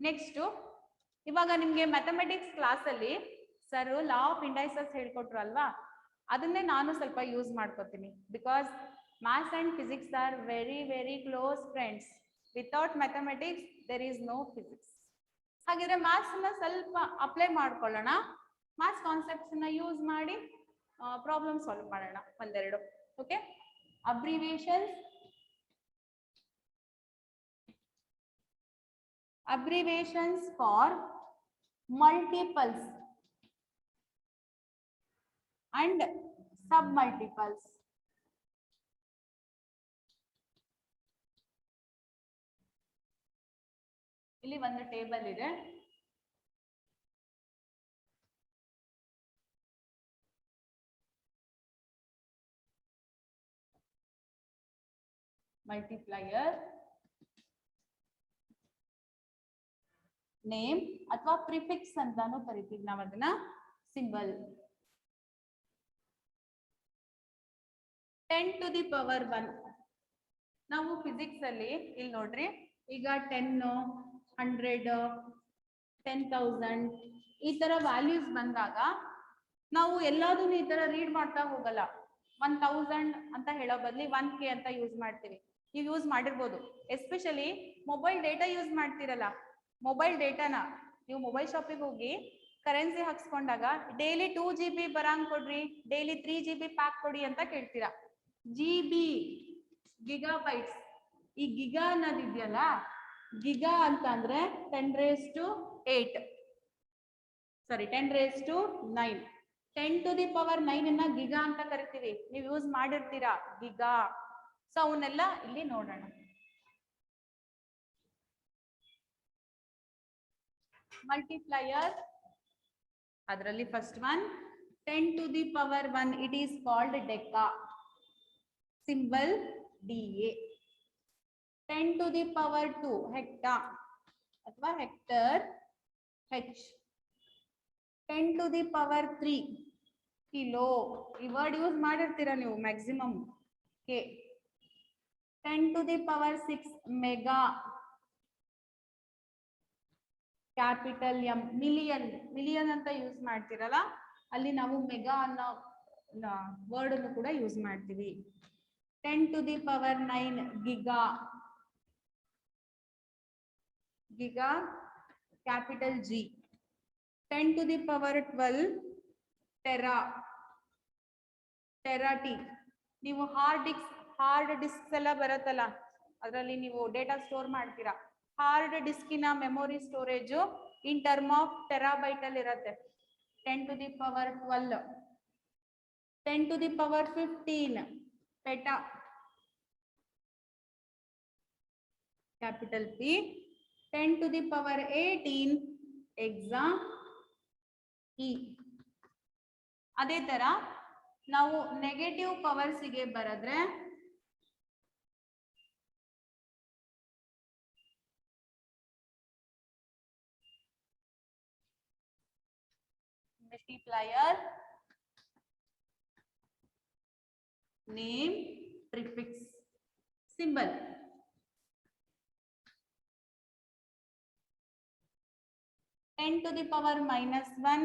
Next, ಇವಾಗ ನಿಮ್ಗೆ ಮ್ಯಾಥಮೆಟಿಕ್ಸ್ ಕ್ಲಾಸ್ ಅಲ್ಲಿ ಸರ್ ಲಾ ಆಫ್ ಇಂಡೈಸಸ್ ಹೇಳ್ಕೊಟ್ರು ಅಲ್ವಾ, ಅದನ್ನೇ ನಾನು ಸ್ವಲ್ಪ ಯೂಸ್ ಮಾಡ್ಕೋತೀನಿ. Because maths and physics are very very close friends. Without mathematics there is no physics. ಹಾಗಿದ್ರೆ ಮ್ಯಾಥ್ಸ್ ನ ಸ್ವಲ್ಪ ಅಪ್ಲೈ ಮಾಡ್ಕೊಳ್ಳೋಣ. ಮ್ಯಾಥ್ಸ್ ಕಾನ್ಸೆಪ್ಟ್ಸ್ ನ ಯೂಸ್ ಮಾಡಿ ಪ್ರಾಬ್ಲಮ್ ಸಾಲ್ವ್ ಮಾಡೋಣ ಒಂದೆರಡು. Okay, abbreviations. Abbreviations for multiples and submultiples. ಇಲ್ಲಿ ಒಂದು ಟೇಬಲ್ ಇದೆ. ಮಲ್ಟಿಪ್ಲೈಯರ್, ನೇಮ್ ಅಥವಾ ಪ್ರಿಫಿಕ್ಸ್ ಅಂತಾನು ಕರಿತೀವಿ ನಾವು ಅದನ್ನ, ಸಿಂಬಲ್. 10 to the power 1. ನಾವು ಫಿಸಿಕ್ಸ್ ಅಲ್ಲಿ ಇಲ್ಲಿ ನೋಡ್ರಿ, ಈಗ 10, 100, 10,000 ಈ ತರ ವ್ಯಾಲ್ಯೂಸ್ ಬಂದಾಗ ನಾವು ಎಲ್ಲದನ್ನು ಈ ತರ ರೀಡ್ ಮಾಡ್ತಾ ಹೋಗಲ್ಲ. 1000 ಅಂತ ಹೇಳೋ ಬದಲಿ 1K ಅಂತ ಯೂಸ್ ಮಾಡ್ತೀವಿ. ನೀವು ಯೂಸ್ ಮಾಡಿರ್ಬೋದು, ಎಸ್ಪೆಷಲಿ ಮೊಬೈಲ್ ಡೇಟಾ ಯೂಸ್ ಮಾಡ್ತಿರಲ್ಲ. ಮೊಬೈಲ್ ಡೇಟಾನ ನೀವು ಮೊಬೈಲ್ ಶಾಪಿಗೆ ಹೋಗಿ ಕರೆನ್ಸಿ ಹಾಕ್ಸ್ಕೊಂಡಾಗ ಡೈಲಿ 2 GB ಬರಂಗ್ ಕೊಡ್ರಿ, ಡೈಲಿ 3 GB ಪ್ಯಾಕ್ ಕೊಡಿ ಅಂತ ಕೇಳ್ತೀರಾ. GB ಗಿಗಾಬೈಟ್ಸ್. ಈ ಗಿಗಾ ಅನ್ನೋದಿದೆಯಲ್ಲ, ಗಿಗಾ ಅಂತ ಅಂದ್ರೆ 10⁸, ಸಾರಿ 10⁹. 10 to the power 9 ಅನ್ನ ಗಿಗಾ ಅಂತ ಕರಿತೀವಿ. ನೀವು ಯೂಸ್ ಮಾಡಿರ್ತೀರಾ ಗಿಗಾ. ಸೊ ಅವನ್ನೆಲ್ಲ ಇಲ್ಲಿ ನೋಡೋಣ. ಮಲ್ಟಿಪ್ಲೈಯರ್, ಅದರಲ್ಲಿ first one 10 to the power 1, it is called deca. Symbol DA. 10 to the power 2, hecta ಅಥವಾ hectare, H. 10 to the power 3, kilo. ಈ ವರ್ಡ್ ಯೂಸ್ ಮಾಡಿರ್ತೀರಾ ನೀವು maximum. K. 10 to the power 6, mega. Capital M, million. Million ಅಂತ use ಮಾಡ್ತೀರಲ್ಲ, ಅಲ್ಲಿ ನಾವು mega ಅನ್ನೋ word ಅನ್ನು ಕೂಡ ಯೂಸ್ ಮಾಡ್ತೀವಿ. 10 to the power 9, giga. Giga, capital G. 10 to the power 12, tera. Tera T. ನೀವು ಹಾರ್ಡ್ ಡಿಸ್ಕ್ ಎಲ್ಲ ಬರುತ್ತಲ್ಲ, ಅದರಲ್ಲಿ ನೀವು ಡೇಟಾ ಸ್ಟೋರ್ ಮಾಡ್ತೀರಾ. ಹಾರ್ಡ್ ಡಿಸ್ಕಿನ memory storage in term of terabyte ಅಲ್ಲಿ ಇರುತ್ತೆ. 10 to the power 12. 10 to the power 15, peta. Capital P. 10 to the power 18, exa. E. ಅದೇ ತರ ನಾವು ನೆಗೆಟಿವ್ ಪವರ್ಸ್ ಗೆ ಬರೆದ್ರೆ multiplier, name, prefix, symbol. Ten to the power -1,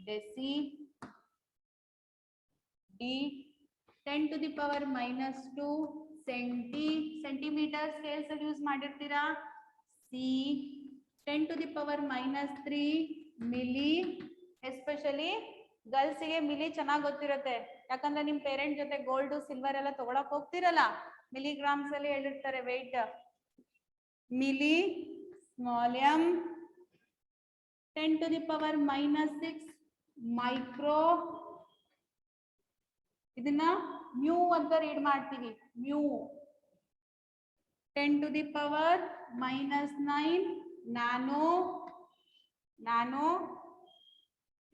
deci. D. 10 to the power -2, centi. Centimeter scales use ಮಾಡಿರ್ತೀರಾ. C. 10 to the power -3, milli. Especially ಗರ್ಲ್ಸ್ಗೆ milli ಚೆನ್ನಾಗಿ ಗೊತ್ತಿರುತ್ತೆ, ಯಾಕಂದ್ರೆ ನಿಮ್ ಪೇರೆಂಟ್ ಜೊತೆ ಗೋಲ್ಡ್ ಸಿಲ್ವರ್ ಎಲ್ಲ ತಗೊಳಕ್ ಹೋಗ್ತಿರಲ್ಲ, ಮಿಲಿಗ್ರಾಮ್ಸ್ ಅಲ್ಲಿ ಹೇಳಿರ್ತಾರೆ weight. Milli, small M. 10 to the power -6, micro. ಇದನ್ನ ಮ್ಯೂ ಅಂತ ರೀಡ್ ಮಾಡ್ತೀವಿ, mu. 10 to the power -9, nano. Nano.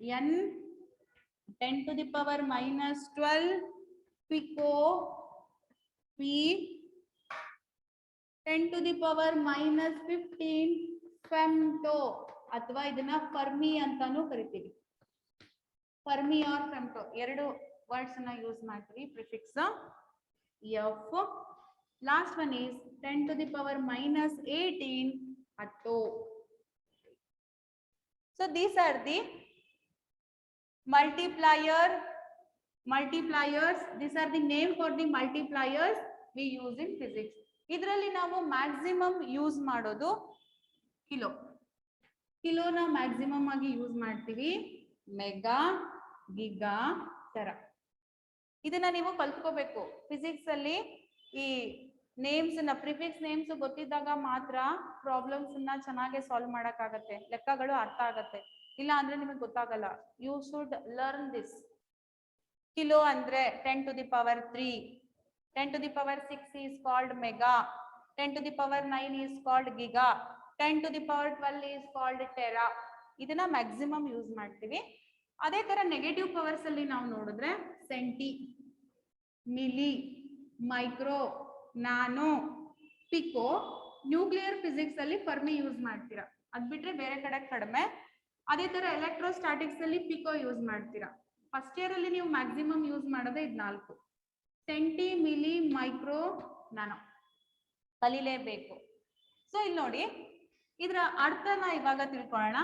N. 10 to the power -12, pico. P. 10 to the power -15, femto. ಅಥವಾ ಇದನ್ನ ಫರ್ಮಿ ಅಂತಾನೂ ಕರಿತೀವಿ. ಫರ್ಮಿ ಆರ್ ಫೆಮ್ಟೋ ಎರಡು ವರ್ಡ್ಸ್ ಅನ್ನ use ಮಾಡ್ತೀವಿ. Prefix F. Last one is 10 to the power -18, atto. So these are the multipliers. These are the name for the multipliers we use in physics. ಇದರಲ್ಲಿ ನಾವು maximum use ಮಾಡೋದು kilo. ಕಿಲೋನ maximum ಆಗಿ use ಮಾಡ್ತೀವಿ. Mega, giga, Terra. ಇದನ್ನ ನೀವು ಕಲ್ತ್ಕೋಬೇಕು. Physics ಅಲ್ಲಿ ಈ names ನ ಪ್ರಿಫಿಕ್ಸ್ ನೇಮ್ಸ್ ಗೊತ್ತಿದ್ದಾಗ ಮಾತ್ರ ಪ್ರಾಬ್ಲಮ್ಸ್ ನ ಚೆನ್ನಾಗಿ ಸಾಲ್ವ್ ಮಾಡಕ್ಕಾಗತ್ತೆ, ಲೆಕ್ಕಗಳು ಅರ್ಥ ಆಗತ್ತೆ. ಇಲ್ಲ ಅಂದ್ರೆ ನಿಮಗೆ ಗೊತ್ತಾಗಲ್ಲ. You should learn this. Kilo ಅಂದ್ರೆ 10 to the power 3, 10 to the power 6 is called mega, 10 to the power 9 is called giga, 10 to the power 12 is called tera. ಇದನ್ನ ಮ್ಯಾಕ್ಸಿಮಮ್ ಯೂಸ್ ಮಾಡ್ತೀವಿ. ಅದೇ ತರ ನೆಗೆಟಿವ್ ಪವರ್ಸ್ ಅಲ್ಲಿ ನಾವು ನೋಡಿದ್ರೆ centi, milli, micro, nano, pico. Nuclear physics ಅಲ್ಲಿ fermi use ಮಾಡ್ತೀರಾ, ಅದ್ ಬಿಟ್ರೆ ಬೇರೆ ಕಡೆ ಕಡಿಮೆ. ಅದೇ ತರ ಎಲೆಕ್ಟ್ರೋಸ್ಟಾಟಿಕ್ಸ್ ಅಲ್ಲಿ ಪಿಕೋ ಯೂಸ್ ಮಾಡ್ತೀರಾ. ಫಸ್ಟ್ ಇಯರ್ ಅಲ್ಲಿ ನೀವು ಮ್ಯಾಕ್ಸಿಮಮ್ ಯೂಸ್ ಮಾಡೋದೇ ಇದ್ 4: ಸೆಂಟಿ, ಮಿಲಿ, ಮೈಕ್ರೋ, ನ್ಯಾನೋ. ಕಲಿಲೇಬೇಕು. ಸೊ ಇಲ್ಲಿ ನೋಡಿ, ಇದ್ರ ಅರ್ಥನ ಇವಾಗ ತಿಳ್ಕೊಳ್ಳೋಣ.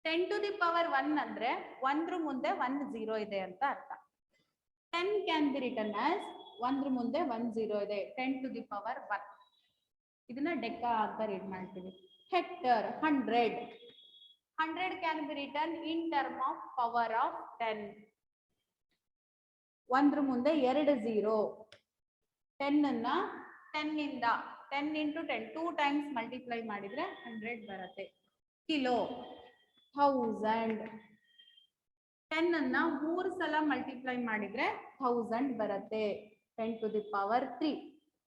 10 to the power 1 ಅಂದ್ರೆ 1 ಮುಂದೆ 1 0 ಇದೆ ಅಂತ ಅರ್ಥ. 10 ಕ್ಯಾನ್ ಬಿ ರಿಟನ್ ಆಸ್ 1 ಮುಂದೆ 1 0 ಇದೆ, 10 to the power 1. ಇದನ್ನ ಡೆಕ್ಕಾ ಅಂತ ರೀಡ್ ಮಾಡ್ತೀವಿ. Hectare 100. 100 can be return in term of power of 10. 1 ಮುಂದೆ 2 0. 10 ಅನ್ನ 10 ಇಂದ 10 into 10 2 times ಮಲ್ಟಿಪ್ಲೈ ಮಾಡಿದ್ರೆ 100 ಬರುತ್ತೆ. ಕಿಲೋ 1000. 10 ಅನ್ನ 3 ಸಲ ಮಲ್ಟಿಪ್ಲೈ ಮಾಡಿದ್ರೆ 1000 ಬರುತ್ತೆ. 10 to the power 3.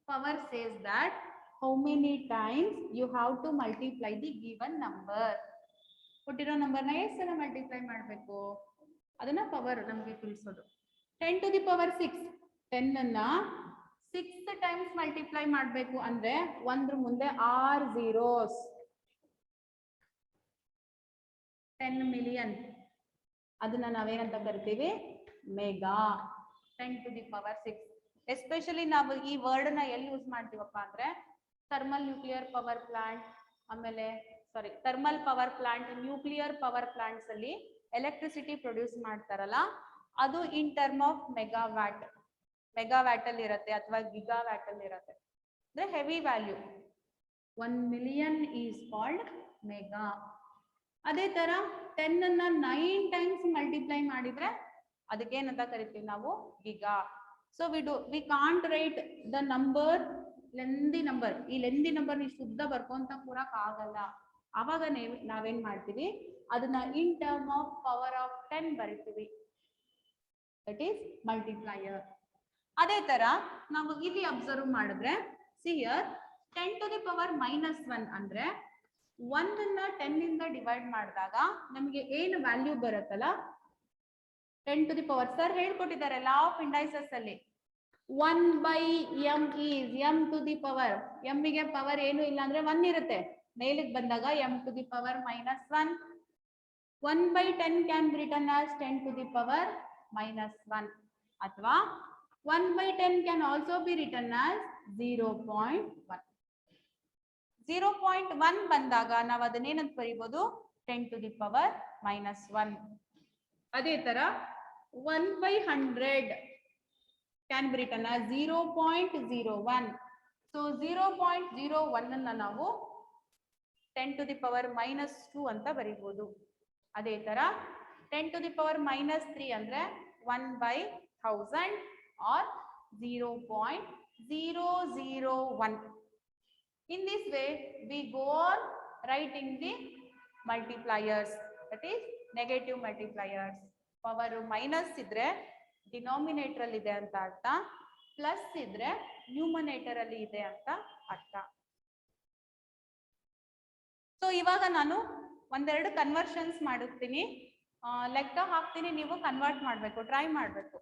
Power says that how many times you have to multiply the given number. ಕೊಟ್ಟಿರೋ ನಂಬರ್ನ ಎಷ್ಟು ಸಲ ಮಲ್ಟಿಪ್ಲೈ ಮಾಡಬೇಕು ಅದನ್ನ ಪವರ್ ನಮಗೆ ತಿಳಿಸೋದು. 10 to the power 6 10 ಅನ್ನ 6 ಟೈಮ್ಸ್ ಮಲ್ಟಿಪ್ಲೈ ಮಾಡಬೇಕು ಅಂದ್ರೆ ಒಂದ್ರ ಮುಂದೆ 6 zeros 10 million. ಅದನ್ನ ನಾವೇನಂತ ಕರಿತೀವಿ mega. 10 to the power 6. Especially ನಾವು ಈ ವರ್ಡ್ ನ ಎಲ್ಲಿ ಯೂಸ್ ಮಾಡ್ತೀವಪ್ಪ ಅಂದ್ರೆ ಥರ್ಮಲ್ ನ್ಯೂಕ್ಲಿಯರ್ ಪವರ್ ಪ್ಲಾಂಟ್, ಆಮೇಲೆ thermal power plant, nuclear power plants ಅಲ್ಲಿ ಎಲೆಕ್ಟ್ರಿಸಿಟಿ ಪ್ರೊಡ್ಯೂಸ್ ಮಾಡ್ತಾರಲ್ಲ ಅದು ಇನ್ ಟರ್ಮ್ ಆಫ್ ಮೆಗಾವ್ಯಾಟ್. ಮೆಗಾವ್ಯಾಟ್ ಅಲ್ಲಿ ಇರುತ್ತೆ ಅಥವಾ ಗಿಗಾವ್ಯಾಟ್ ಅಲ್ಲಿ ಇರುತ್ತೆ. ಅಂದ್ರೆ heavy value 1 million is called mega. ಅದೇ ತರ 10 ಅನ್ನ 9 ಟೈಮ್ಸ್ ಮಲ್ಟಿಪ್ಲೈ ಮಾಡಿದ್ರೆ ಅದಕ್ಕೆ ಏನಂತ ಕರಿತೀವಿ ನಾವು giga. So we can't write the number lengthy number. ಈ ಲೆಂದಿ ನಂಬರ್ ನೀವು ಶುದ್ಧ ಬರ್ಕೊಂತ ಕೂರಕ್ ಆಗಲ್ಲ. ಅವಾಗ ನಾವೇನ್ ಮಾಡ್ತೀವಿ ಅದನ್ನ in term of power of 10 ಬರಿತೀವಿ. That is multiplier. ಅದೇ ತರ ನಾವು ಇಲ್ಲಿ ಅಬ್ಸರ್ವ್ ಮಾಡಿದ್ರೆ see here 10 to the power -1 ಅಂದ್ರೆ 1 ಅನ್ನ 10 ಇಂದ ಡಿವೈಡ್ ಮಾಡಿದಾಗ ನಮಗೆ ಏನು ವ್ಯಾಲ್ಯೂ ಬರುತ್ತಲ್ಲ 10 to the power ಸರ್ ಹೇಳ್ಕೊಟ್ಟಿದ್ದಾರೆ ಲಾ ಆಫ್ ಇಂಡೈಸಸ್ ಅಲ್ಲಿ 1/m is m to the power. m ಗೆ ಪವರ್ ಏನು ಇಲ್ಲ ಅಂದ್ರೆ 1 ಇರುತ್ತೆ. ಮೇಲಿಗೆ ಬಂದಾಗ m to the power -1. 1/10 can be return as 10 to the power -1 ಅಥವಾ 1/10 can also be return as 0.1. 0.1 ಬಂದಾಗ ನಾವು ಅದನ್ನೇನಂತ ಬರೀಬಹುದು 10 to the power -1. ಅದೇ ತರ 1/100 can be return as 0.01. So 0.01 ಅನ್ನ ನಾವು 10 to the power -2 ಅಂತ ಬರೀಬಹುದು. ಅದೇ ತರ 10 to the power -3 ಅಂದ್ರೆ 1/1000 R 0.001. In this way we go on writing the multipliers, that is negative multipliers. Power minus ಇದ್ರೆ ಡಿನಾಮಿನೇಟರ್ ಅಲ್ಲಿ ಇದೆ ಅಂತ ಅರ್ಥ, ಪ್ಲಸ್ ಇದ್ರೆ ನ್ಯೂಮನೇಟರ್ ಅಲ್ಲಿ ಇದೆ ಅಂತ ಅರ್ಥ. ಸೊ ಇವಾಗ ನಾನು ಒಂದೆರಡು ಕನ್ವರ್ಷನ್ಸ್ ಮಾಡುತ್ತೀನಿ, ಲೆಕ್ಕ ಹಾಕ್ತೀನಿ, ನೀವು ಕನ್ವರ್ಟ್ ಮಾಡಬೇಕು, ಟ್ರೈ ಮಾಡಬೇಕು.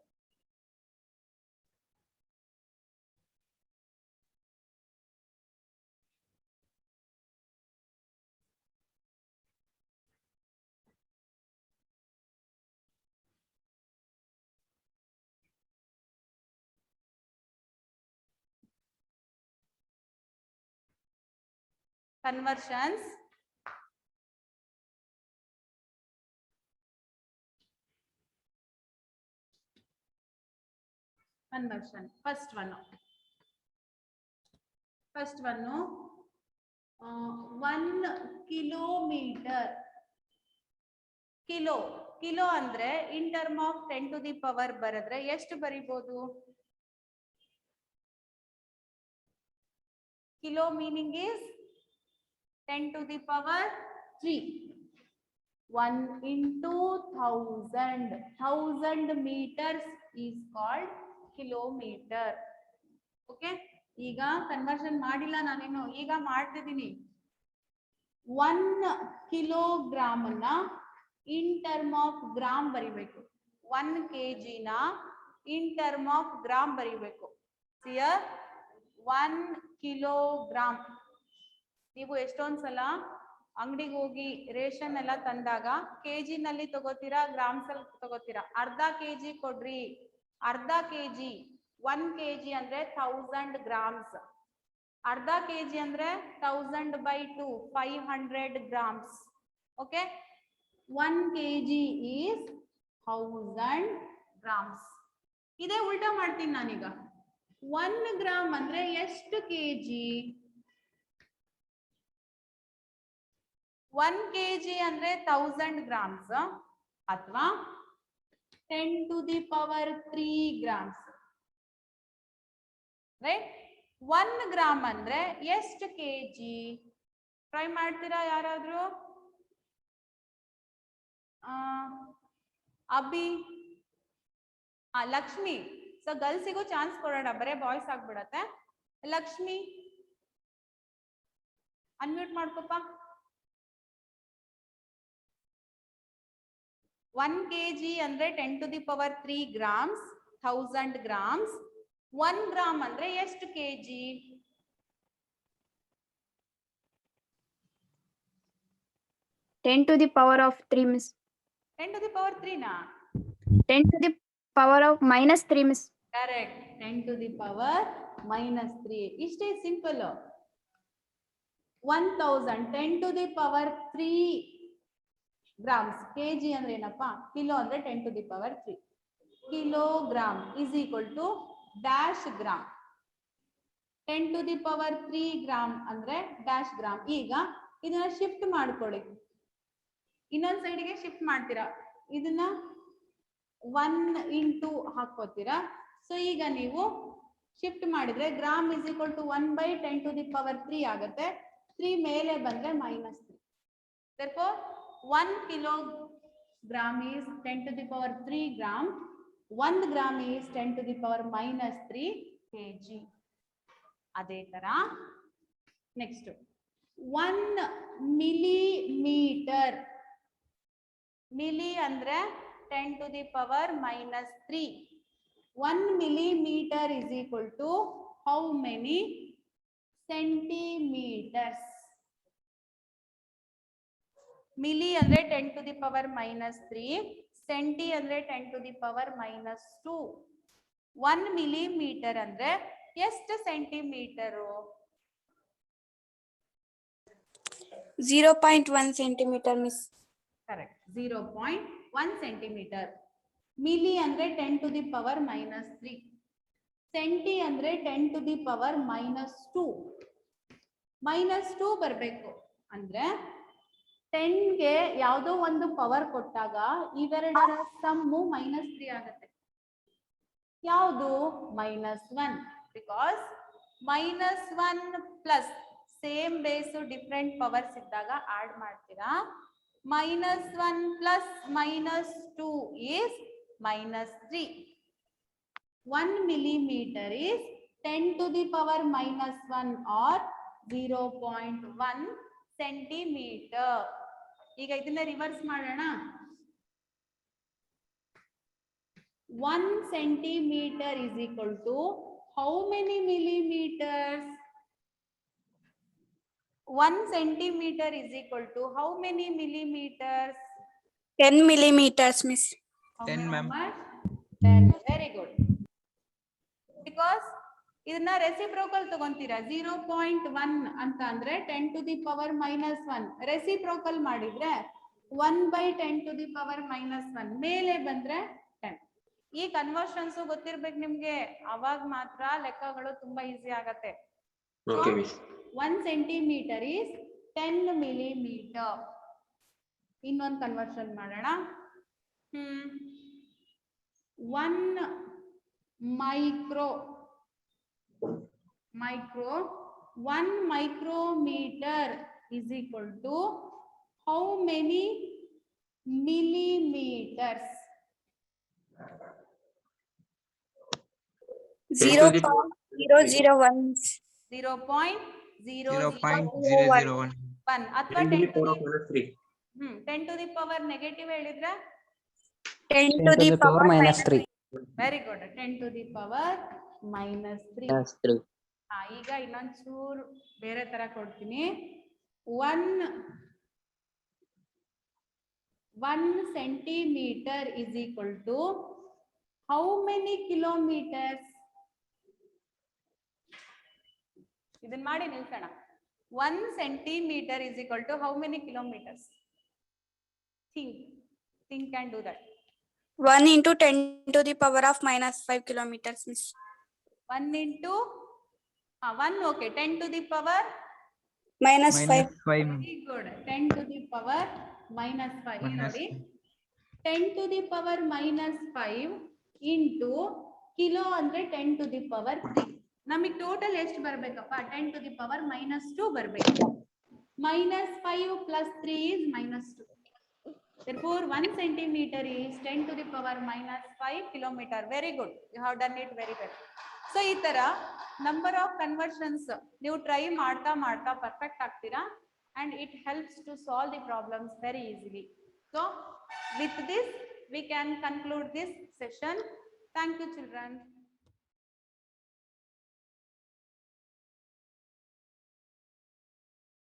Conversions. Conversion. First one. 1 kilometer. Kilo ಅಂದ್ರೆ in term of 10 to the power ಬರೆದ್ರೆ ಎಷ್ಟು ಬರಿಬಹುದು? Kilo meaning is 10 to the power 3. 1 into 1000. 1000 meters is called kilometer. Okay. ಈಗ ಕನ್ವರ್ಷನ್ ಮಾಡಿಲ್ಲ ನಾನೇನು, ಈಗ ಮಾಡ್ತಿದ್ದೀನಿ. 1 ಕಿಲೋಗ್ರಾಮ್ ಅನ್ನ ಇನ್ ಟರ್ಮ್ ಆಫ್ ಗ್ರಾಮ್ ಬರಿಬೇಕು. 1 kg ನ ಇನ್ ಟರ್ಮ್ ಆಫ್ ಗ್ರಾಮ್ ಬರಿಬೇಕು. Here 1 kilogram. ನೀವು ಎಷ್ಟೊಂದ್ ಸಲ ಅಂಗಡಿಗೆ ಹೋಗಿ ರೇಷನ್ ಎಲ್ಲ ತಂದಾಗ ಕೆಜಿ ನಲ್ಲಿ ತಗೋತೀರಾ, ಗ್ರಾಮ್ಸ್ ಅಲ್ಲಿ ತಗೋತೀರಾ. ಅರ್ಧ ಕೆಜಿ ಕೊಡ್ರಿ, ಅರ್ಧ ಕೆಜಿ. 1 kg ಅಂದ್ರೆ 1000 ಗ್ರಾಮ್ಸ್. ಅರ್ಧ ಕೆಜಿ ಅಂದ್ರೆ 1000/2 500 grams. Okay, 1 kg is 1000 grams. ಇದೇ ಉಲ್ಟಾ ಮಾಡ್ತೀನಿ ನಾನೀಗ. 1 ಗ್ರಾಮ್ ಅಂದ್ರೆ ಎಷ್ಟು ಕೆಜಿ? 1 kg ಅಂದ್ರೆ 1000 ಗ್ರಾಮ್ಸ್ ಅಥವಾ 10 to the power 3 grams. Right? 1 gram ಅಂದ್ರೆ ಎಷ್ಟು ಕೆಜಿ? ಟ್ರೈ ಮಾಡ್ತೀರಾ ಯಾರಾದ್ರೂ? ಅಭಿ, ಲಕ್ಷ್ಮಿ. ಸೊ ಗರ್ಲ್ಸಿಗೂ ಚಾನ್ಸ್ ಕೊಡೋಣ, ಬರೇ ಬಾಯ್ಸ್ ಆಗ್ಬಿಡತ್ತೆ. ಲಕ್ಷ್ಮಿ ಅನ್ಮ್ಯೂಟ್ ಮಾಡ್ಕೊಪ್ಪ. 1 kg ಅಂದ್ರೆ 10 to the power 3 grams, 1000 grams. 1 gram ಅಂದ್ರೆ ಎಷ್ಟು kg? 10 to the power of 3, miss. 10 to the power 3 na? 10 to the power of -3, miss. Correct. 10 to the power -3. ಇಷ್ಟೇ simple. 1000 10 to the power 3 grams. kg ಅಂದ್ರೆ ಏನಪ್ಪಾ? Kilo ಅಂದ್ರೆ 10 to the power 3. kilogram is equal to dash gram. 10 to the power 3 gram ಅಂದ್ರೆ dash gram. ಈಗ ಇದನ್ನ shift ಮಾಡ್ಕೊಳ್ಳಿ. ಇನ್ನೊಂದ್ ಸೈಡ್ಗೆ ಶಿಫ್ಟ್ ಮಾಡ್ತೀರಾ. ಇದನ್ನ 1 into ಹಾಕೋತೀರಾ. ಸೊ ಈಗ ನೀವು ಶಿಫ್ಟ್ ಮಾಡಿದ್ರೆ gram is equal to 1/10 to the power 3 ಆಗುತ್ತೆ. 3 ಮೇಲೆ ಬಂದ್ರೆ -3. therefore 1 kilogram is 10 to the power 3 gram. 1 gram is 10 to the power -3 kg. ಅದೇ ತರ ನೆಕ್ಸ್ಟ್ 1 millimeter. ಮಿಲಿ ಅಂದ್ರೆ 10 to the power -3. 1 millimeter is equal to how many centimeters? Milli ಅಂದ್ರೆ 10 to the power -3. Centi ಅಂದ್ರೆ 10 to the power -2. 1 millimeter ಅಂದ್ರೆ ಎಷ್ಟು centimetre? 0.1 centimeter, miss. Correct. 0.1 centimetre. Milli ಅಂದ್ರೆ 10 to the power -3. Centi ಅಂದ್ರೆ 10 to the power -2. -2 ಬರಬೇಕು ಅಂದ್ರೆ 10 ಗೆ ಯಾವುದೋ ಒಂದು ಪವರ್ ಕೊಟ್ಟಾಗ ಇವೆರಡರ ಸಮ್ಮು -3 ಆಗುತ್ತೆ. ಯಾವುದು? -1. Because -1 plus same base different powers ಇದ್ದಾಗ ಆಡ್ ಮಾಡ್ತೀರಾ. -1 plus -2 is -3. 1 millimeter is 10 to the power -1 or 0.1 centimeter. ಈಗ ಇದನ್ನ ರಿವರ್ಸ್ ಮಾಡೋಣ. 1 centimeter is equal to how many millimeters? 1 centimeter is equal to how many millimeters? 10 millimeters, miss. 10, ma'am. 10. Very good. Because ಇದನ್ನ reciprocal ತಗೊಂತೀರಾ. 0.1 ಅಂತ ಅಂದ್ರೆ 10 to the power -1. Reciprocal ಮಾಡಿದ್ರೆ 1/10 to the power -1 ಮೇಲೆ ಬಂದ್ರೆ 10. ಈ ಕನ್ವರ್ಷನ್ಸ್ ಗೊತ್ತಿರ್ಬೇಕು ನಿಮ್ಗೆ. ಅವಾಗ ಮಾತ್ರ ಲೆಕ್ಕಗಳು ತುಂಬಾ ಈಸಿ ಆಗತ್ತೆ. Okay, miss. 1 centimeter is 10 millimeter. ಇನ್ನೊಂದು ಕನ್ವರ್ಷನ್ ಮಾಡೋಣ. 1 micrometer is equal to how many millimeters? 0.001. 0.001 ಅಥವಾ 10 to the power of -3. 10 to the power negative ಹೇಳಿದ್ರೆ 10 to the power -3. Very good. 10 to the power -3. ಈಗ ಇನ್ನೊಂದ್ ಚೂರು ಬೇರೆ ತರ ಕೊಡ್ತೀನಿ. 1 centimeter is equal to how many kilometers? ಇದನ್ನ ಮಾಡಿ ನಿಲ್ಸೋಣ. 1 centimeter is equal to how many kilometers? Think and do that. 1 into 10 to the power of -5 kilometers, miss. 1 into 1, okay, 10 to the power -5. very good. 10 to the power -5 ನೋಡಿ. 10 to the power -5 into kilo ಅಂದ್ರೆ 10 to the power 3. ನಮಗೆ total ಎಷ್ಟು ಬರ್ಬೇಕಪ್ಪ? 10 to the power -2 ಬರ್ಬೇಕು. -5 plus 3 is -2. Therefore 1 centimeter is 10 to the power -5 kilometer. Very good. You have done it very well. So ಈ ತರ number of conversions ನೀವು try ಮಾಡ್ತಾ ಮಾಡ್ತಾ perfect ಆಗ್ತೀರಾ. and it helps to solve the problems very easily. So with this, we can conclude this session. Thank you, children.